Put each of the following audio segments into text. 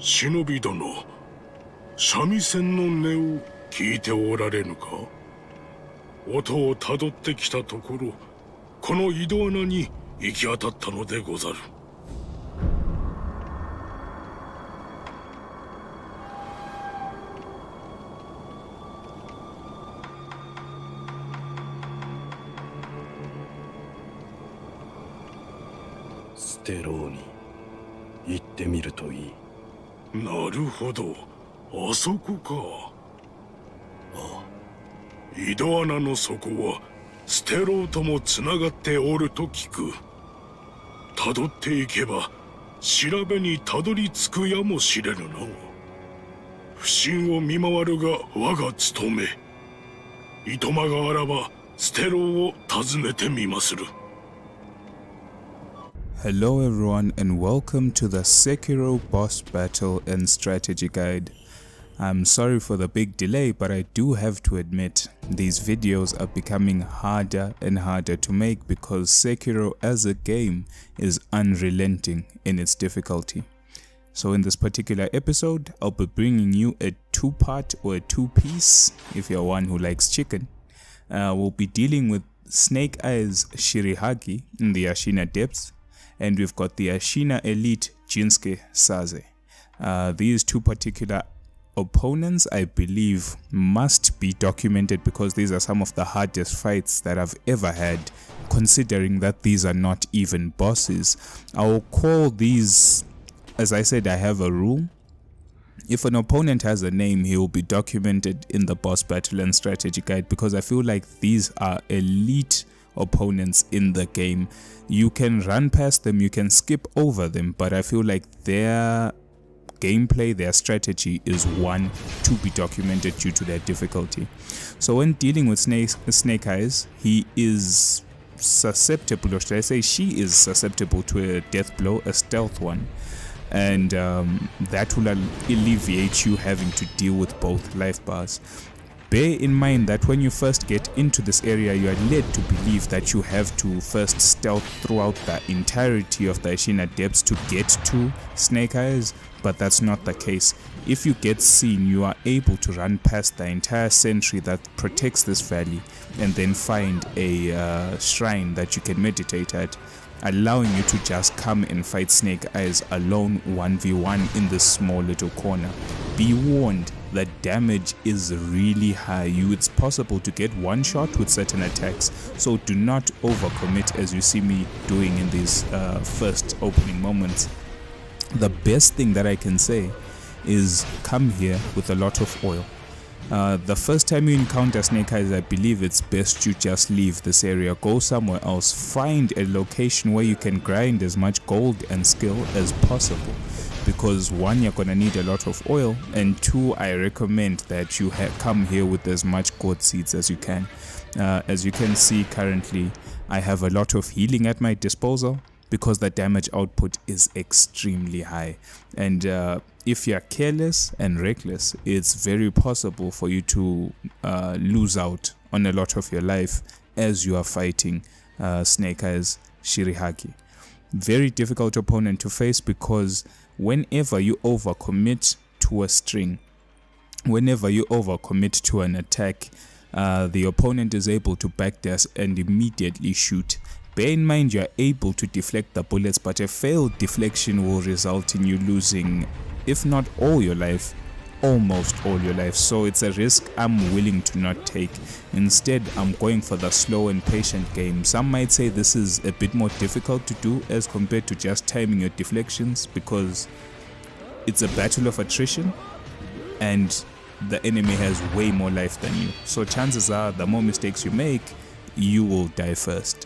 忍び殿、三味線の音を聞いておられぬか？音をたどってきたところ、この井戸穴に行き当たったのでござる。ステローに行ってみるといい。なるほど、あそこか。ああ、井戸穴の底はステローともつながっておると聞く。たどっていけば調べにたどり着くやもしれぬな。不審を見回るが我が務め。いとまがあらばステローを訪ねてみまする。Hello everyone and welcome to the Sekiro boss battle and strategy guide. I'm sorry for the big delay, but I do have to admit these videos are becoming harder and harder to make because Sekiro as a game is unrelenting in its difficulty. So in this particular episode, I'll be bringing you a two-part or a two-piece, if you're one who likes chicken. We'll be dealing with Snake Eyes Shirihagi in the Ashina depths, and we've got the Ashina Elite Jinsuke Saze. These two particular opponents, I believe, must be documented because these are some of the hardest fights that I've ever had, considering that these are not even bosses. I'll call these, as I said, I have a rule. If an opponent has a name, he will be documented in the boss battle and strategy guide because I feel like these are elite opponents in the game. You can run past them, you can skip over them, but I feel like their gameplay, their strategy is one to be documented due to their difficulty. So when dealing with Snake Eyes, he is susceptible, or should I say she is susceptible to a death blow, a stealth one, and that will alleviate you having to deal with both life bars. Bear in mind that when you first get into this area, you are led to believe that you have to first stealth throughout the entirety of the Ashina depths to get to Snake Eyes, but that's not the case. If you get seen, you are able to run past the entire sentry that protects this valley and then find a shrine that you can meditate at, allowing you to just come and fight Snake Eyes alone 1v1 in this small little corner. Be warned, the damage is really high. It's possible to get one shot with certain attacks, so do not overcommit as you see me doing in these first opening moments. The best thing that I can say is come here with a lot of oil. The first time you encounter Snake Eyes, I believe it's best you just leave this area, go somewhere else, find a location where you can grind as much gold and skill as possible, because one, you're gonna need a lot of oil, and two, I recommend that you come here with as much gourd seeds as you can. As you can see currently, I have a lot of healing at my disposal because the damage output is extremely high, and if you're careless and reckless, it's very possible for you to lose out on a lot of your life as you are fighting Snake Eyes Shirihagi. Very difficult opponent to face because whenever you overcommit to a string, whenever you overcommit to an attack, the opponent is able to backdash and immediately shoot. Bear in mind you are able to deflect the bullets, but a failed deflection will result in you losing, if not all your life, almost all your life. So it's a risk I'm willing to not take. Instead, I'm going for the slow and patient game. Some might say this is a bit more difficult to do as compared to just timing your deflections because it's a battle of attrition and the enemy has way more life than you. So chances are the more mistakes you make, you will die first.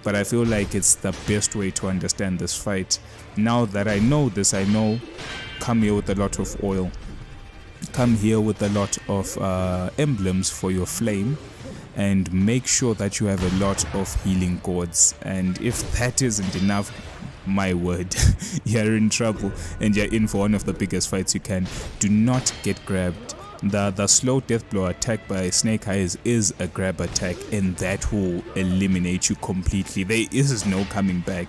But I feel like it's the best way to understand this fight. Now that I know this, I know come here with a lot of oil. Come here with a lot of emblems for your flame, and make sure that you have a lot of healing gourds. And if that isn't enough, my word, you're in trouble and you're in for one of the biggest fights you can. Do not get grabbed. The slow death blow attack by Snake Eyes is a grab attack, and that will eliminate you completely. There is no coming back.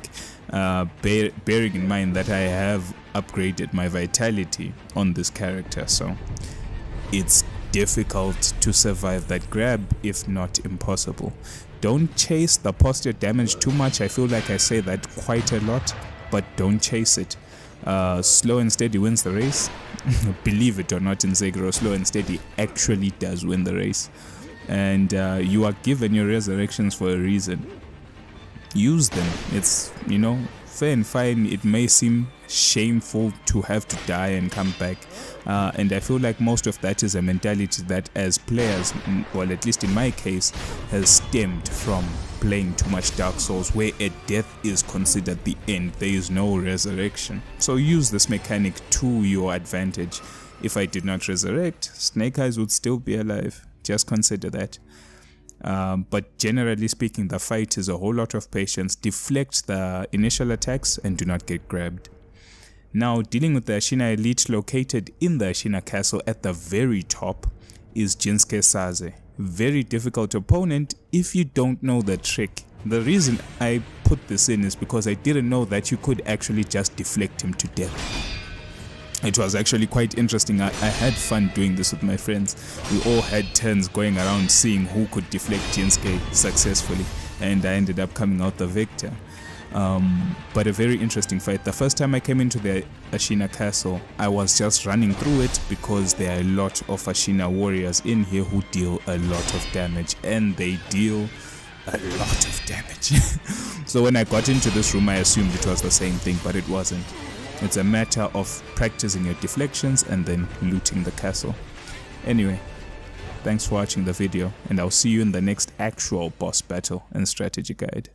Bearing in mind that I have upgraded my vitality on this character, so it's difficult to survive that grab, if not impossible. Don't chase the posture damage too much. I feel like I say that quite a lot, but don't chase it. Slow and steady wins the race. Believe it or not, in Sekiro, slow and steady actually does win the race, and you are given your resurrections for a reason. Use them. It's, you know, fair and fine. It may seem shameful to have to die and come back, and I feel like most of that is a mentality that as players, well, at least in my case, has stemmed from playing too much Dark Souls, where a death is considered the end. There is no resurrection. So use this mechanic to your advantage. If I did not resurrect, Snake Eyes would still be alive. Just consider that. But generally speaking, the fight is a whole lot of patience. Deflect the initial attacks and do not get grabbed. Now, dealing with the Ashina Elite located in the Ashina Castle at the very top is Jinsuke Saze. Very difficult opponent if you don't know the trick. The reason I put this in is because I didn't know that you could actually just deflect him to death. It was actually quite interesting. I had fun doing this with my friends. We all had turns going around seeing who could deflect Jinsuke successfully, and I ended up coming out the victor. But a very interesting fight. The first time I came into the Ashina Castle, I was just running through it because there are a lot of Ashina warriors in here who deal a lot of damage, and they deal a lot of damage. So when I got into this room, I assumed it was the same thing, but it wasn't. It's a matter of practicing your deflections and then looting the castle. Anyway, thanks for watching the video, and I'll see you in the next actual boss battle and strategy guide.